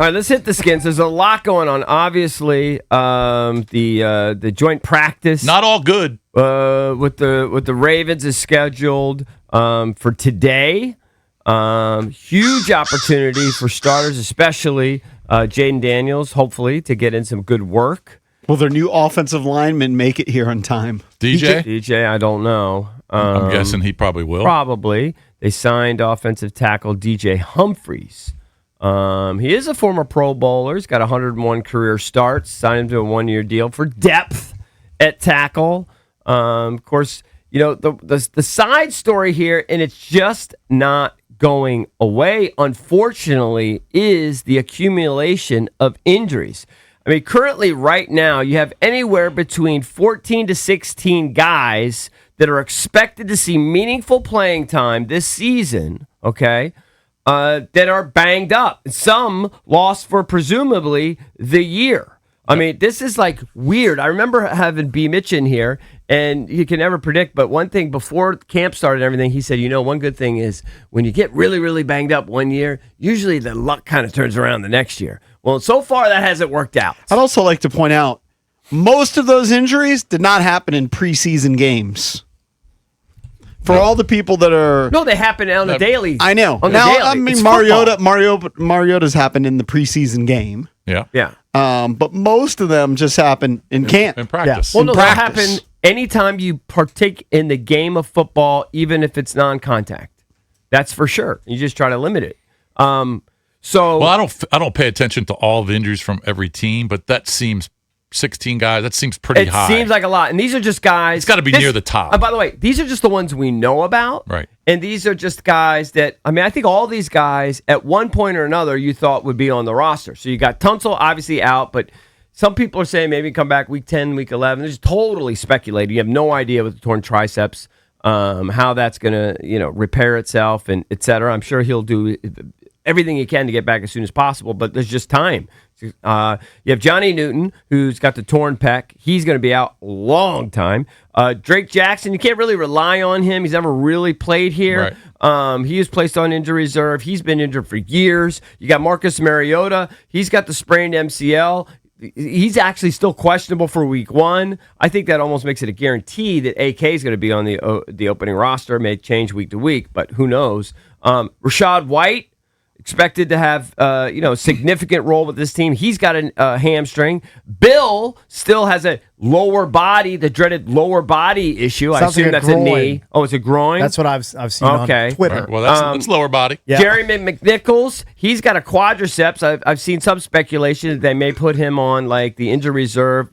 All right, let's hit the skins. There's a lot going on. Obviously, the joint practice, not all good, with the Ravens is scheduled for today. Huge opportunity for starters, especially Jaden Daniels, hopefully, to get in some good work. Will their new offensive lineman make it here on time? DJ, I don't know. I'm guessing he probably will. Probably. They signed offensive tackle DJ Humphreys. He is a former Pro Bowler. He's got 101 career starts. Signed him to a one-year deal for depth at tackle. Of course, the side story here, and it's just not going away, unfortunately, is the accumulation of injuries. I mean, currently, right now, you have anywhere between 14 to 16 guys that are expected to see meaningful playing time this season, okay, that are banged up. Some lost for presumably the year. I mean, this is like weird. I remember having B. Mitch in here, and you can never predict, but one thing before camp started and everything, he said, one good thing is when you get really, really banged up one year, usually the luck kind of turns around the next year. Well, so far that hasn't worked out. I'd also like to point out, most of those injuries did not happen in preseason games. For all the people that are... No, they happen on a daily. I know. I mean, Mariota's happened in the preseason game. Yeah. Yeah. But most of them just happen in camp. In practice. Yeah. Well, no, that happen anytime you partake in the game of football, even if it's non-contact. That's for sure. You just try to limit it. I don't pay attention to all the injuries from every team, but that seems 16 guys. That seems pretty high. It seems like a lot. And these are just guys. It's got to be near the top. By the way, these are just the ones we know about. Right. And these are just guys that, I think all these guys at one point or another you thought would be on the roster. So you got Tunsil obviously out, but some people are saying maybe come back week 10, week 11. They're just totally speculating. You have no idea with the torn triceps, how that's going to, repair itself and et cetera. I'm sure he'll do everything he can to get back as soon as possible, but there's just time. You have Johnny Newton, who's got the torn pec. He's going to be out a long time. Drake Jackson, you can't really rely on him. He's never really played here. Right. He was placed on injury reserve. He's been injured for years. You got Marcus Mariota. He's got the sprained MCL. He's actually still questionable for week 1. I think that almost makes it a guarantee that AK is going to be on the opening roster. It may change week to week, but who knows? Rashad White, expected to have a significant role with this team. He's got a hamstring. Bill still has a lower body, the dreaded lower body issue. I assume that's groin. A knee. Oh, it's a groin? That's what I've seen on Twitter. Right. Well, that's lower body. Yeah. Jerry McNichols, he's got a quadriceps. I've seen some speculation that they may put him on like the injury reserve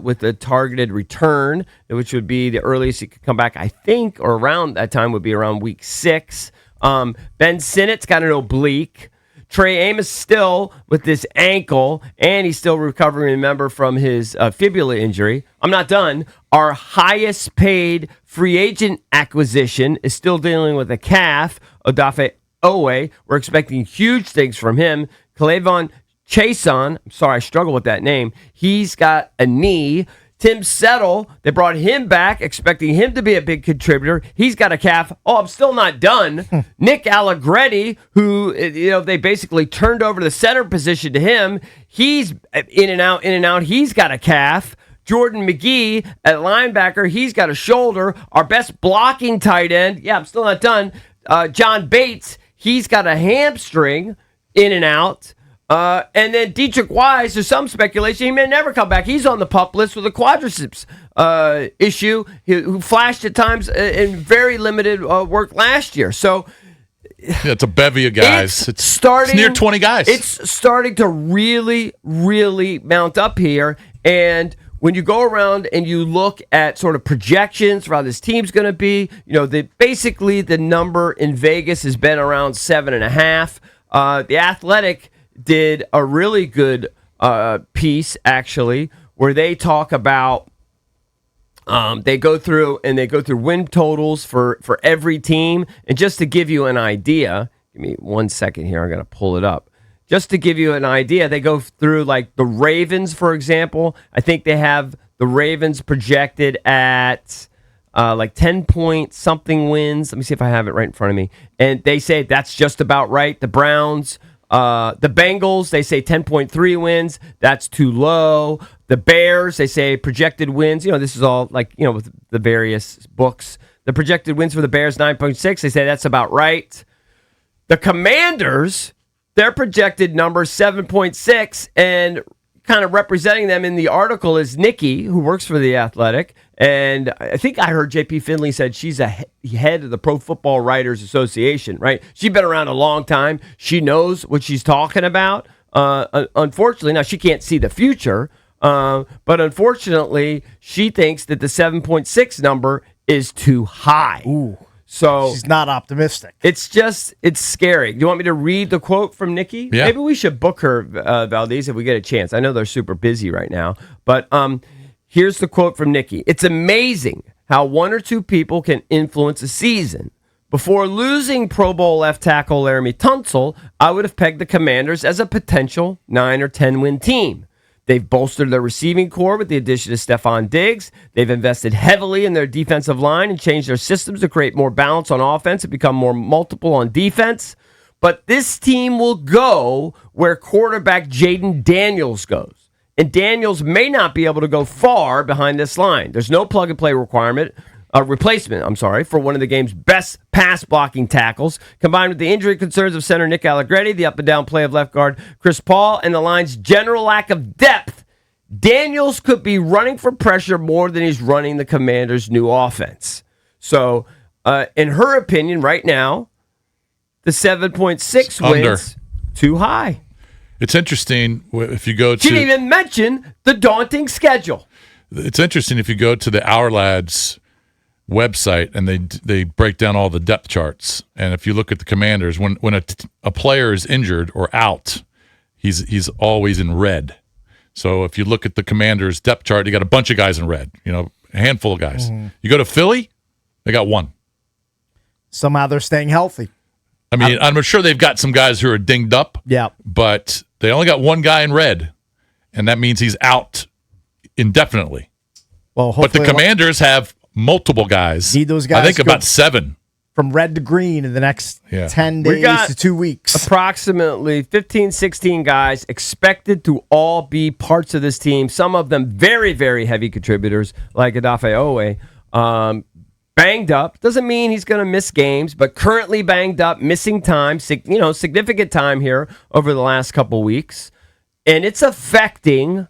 with a targeted return, which would be the earliest he could come back, I think, or around that time would be around week 6. Ben Sinnott's got an oblique. Trey Amos still with this ankle, and he's still recovering, remember, from his fibula injury. I'm not done. Our highest paid free agent acquisition is still dealing with a calf, Odafe Owe. We're expecting huge things from him. Clavon Chason, I'm sorry, I struggle with that name. He's got a knee. Tim Settle, they brought him back, expecting him to be a big contributor. He's got a calf. Oh, I'm still not done. Nick Allegretti, who, they basically turned over the center position to him. He's in and out. He's got a calf. Jordan McGee at linebacker, he's got a shoulder. Our best blocking tight end, I'm still not done. John Bates, he's got a hamstring, in and out. And then Dietrich Wise, there's some speculation he may never come back. He's on the PUP list with a quadriceps issue, who flashed at times in very limited work last year. So it's a bevy of guys. It's near 20 guys. It's starting to really, really mount up here. And when you go around and you look at sort of projections for how this team's going to be, basically the number in Vegas has been around 7.5. The Athletic did a really good piece, actually, where they talk about they go through win totals for every team. And just to give you an idea, give me 1 second here, I'm going to pull it up. Just to give you an idea, they go through like the Ravens, for example. I think they have the Ravens projected at like 10-point-something wins. Let me see if I have it right in front of me. And they say that's just about right. The Browns, The Bengals, they say 10.3 wins. That's too low. The Bears, they say projected wins. This is all with the various books. The projected wins for the Bears, 9.6. They say that's about right. The Commanders, their projected number, 7.6. And kind of representing them in the article is Nikki, who works for The Athletic. And I think I heard JP Finley said she's a head of the Pro Football Writers Association, right? She's been around a long time. She knows what she's talking about. Unfortunately, now she can't see the future, but unfortunately, she thinks that the 7.6 number is too high. Ooh. So she's not optimistic. It's scary. Do you want me to read the quote from Nikki? Yeah. Maybe we should book her, Valdez, if we get a chance. I know they're super busy right now, but here's the quote from Nikki. It's amazing how one or two people can influence a season. Before losing Pro Bowl left tackle Laramie Tunsil, I would have pegged the Commanders as a potential 9 or 10 win team. They've bolstered their receiving core with the addition of Stephon Diggs. They've invested heavily in their defensive line and changed their systems to create more balance on offense and become more multiple on defense. But this team will go where quarterback Jaden Daniels goes. And Daniels may not be able to go far behind this line. There's no plug-and-play replacement, for one of the game's best pass-blocking tackles, combined with the injury concerns of center Nick Allegretti, the up-and-down play of left guard Chris Paul, and the line's general lack of depth. Daniels could be running for pressure more than he's running the Commanders' new offense. So, in her opinion, right now, the 7.6 wins too high. It's interesting if you go to... She didn't even mention the daunting schedule. It's interesting if you go to the Our Lads website and they break down all the depth charts. And if you look at the Commanders, when a player is injured or out, he's always in red. So if you look at the Commanders depth chart, you got a bunch of guys in red, a handful of guys. Mm-hmm. You go to Philly, they got one. Somehow they're staying healthy. I mean, I'm sure they've got some guys who are dinged up. Yeah. But they only got one guy in red, and that means he's out indefinitely. Well, but the Commanders have multiple guys. Need those guys. I think about 7. From red to green in the next 10 We got days to 2 weeks. Approximately 15, 16 guys expected to all be parts of this team. Some of them very, very heavy contributors, like Odafe Owe. Banged up. Doesn't mean he's going to miss games, but currently banged up, missing time, significant time here over the last couple weeks. And it's affecting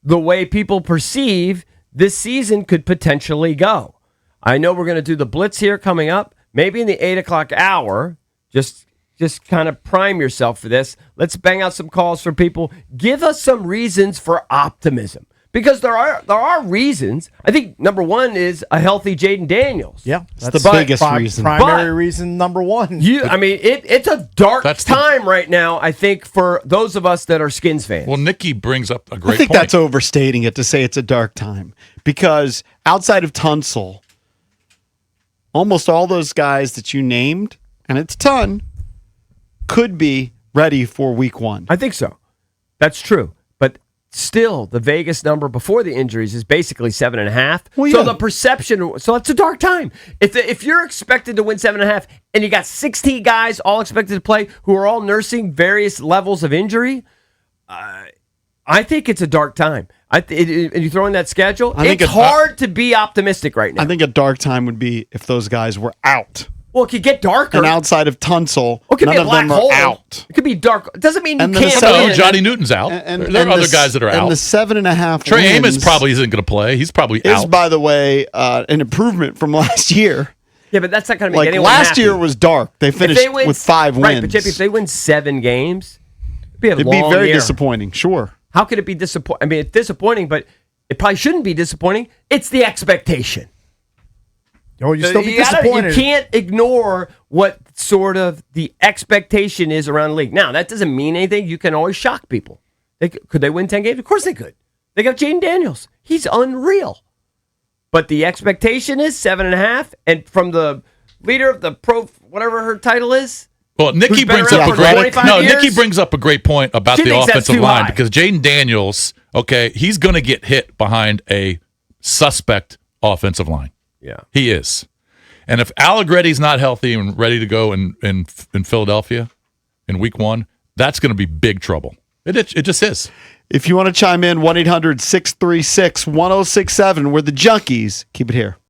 the way people perceive this season could potentially go. I know we're going to do the Blitz here coming up, maybe in the 8 o'clock hour. Just kind of prime yourself for this. Let's bang out some calls for people. Give us some reasons for optimism. Because there are reasons. I think number one is a healthy Jaden Daniels. Yeah, that's the biggest reason. Primary reason number one. It's a dark time right now, I think, for those of us that are Skins fans. Well, Nikki brings up a great point. I think that's overstating it to say it's a dark time. Because outside of Tunsil, almost all those guys that you named, and it's a ton, could be ready for week 1. I think so. That's true. But still, the Vegas number before the injuries is basically 7.5. Well, so the perception, so it's a dark time. If you're expected to win 7.5, and you got 16 guys all expected to play who are all nursing various levels of injury, I think it's a dark time. And you throw in that schedule, it's hard to be optimistic right now. I think a dark time would be if those guys were out. Well, it could get darker. And outside of Tunsil, it could none be a of black them hole. are out. It could be dark. It doesn't mean And you then can't win. Johnny Newton's out. There are other guys that are out. And the 7.5 Trey wins Amos probably isn't going to play. He's probably is, out. by the way, an improvement from last year. Yeah, but that's not going to make anyone last happy. year was dark. They finished with 5 wins. Right, but JP, if they win 7 games, it'd be very disappointing, sure. How could it be disappointing? I mean, it's disappointing, but it probably shouldn't be disappointing. It's the expectation. Oh, you still be disappointed. You can't ignore what sort of the expectation is around the league. Now, that doesn't mean anything. You can always shock people. Could they win 10 games? Of course they could. They got Jaden Daniels. He's unreal. But the expectation is 7.5, and from the leader of the pro, whatever her title is. Well, Nikki brings up Nikki brings up a great point about the offensive line because Jaden Daniels, he's going to get hit behind a suspect offensive line. Yeah, he is. And if Allegretti's not healthy and ready to go in Philadelphia in week 1, that's going to be big trouble. It just is. If you want to chime in, 1-800-636-1067. We're the Junkies. Keep it here.